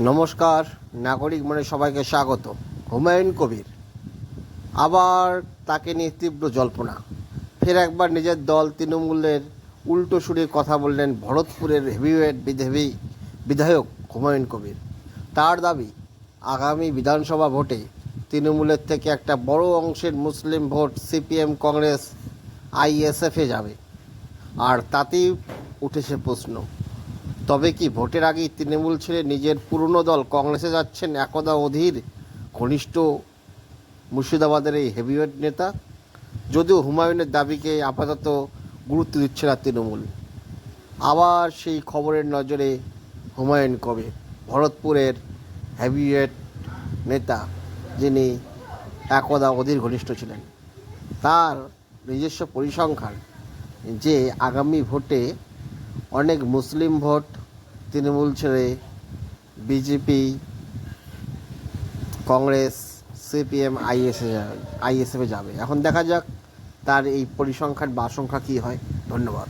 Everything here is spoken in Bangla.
নমস্কার, নাগরিক মনে সবাইকে স্বাগত। হুমায়ুন কবির আবার তাকে নিয়ে তীব্র জল্পনা। ফের একবার নিজের দল তৃণমূলের উল্টো সুরে কথা বললেন ভরতপুরের হেভিওয়েট বিধায়ক হুমায়ুন কবির। তার দাবি, আগামী বিধানসভা ভোটে তৃণমূলের থেকে একটা বড় অংশের মুসলিম ভোট সিপিএম, কংগ্রেস, আইএসএফে যাবে। আর তাতেই উঠেছে প্রশ্ন, তবে কি ভোটের আগেই তৃণমূল ছেড়ে নিজের পুরনো দল কংগ্রেসে যাচ্ছেন একদা অধীর ঘনিষ্ঠ মুর্শিদাবাদের এই হেভিওয়েট নেতা? যদিও হুমায়ুনের দাবিকে আপাতত গুরুত্ব দিচ্ছে না তৃণমূল। আবার সেই খবরের নজরে হুমায়ুন কবির, ভরতপুরের হেভিওয়েট নেতা, যিনি একদা অধীর ঘনিষ্ঠ ছিলেন। তার নিজস্ব পরিসংখ্যান যে আগামী ভোটে অনেক মুসলিম ভোট তৃণমূল ছেড়ে বিজেপি, কংগ্রেস, সিপিএম, আইএসএফে যাবে। এখন দেখা যাক তার এই পরিসংখ্যান বা আশঙ্কা কী হয়। ধন্যবাদ।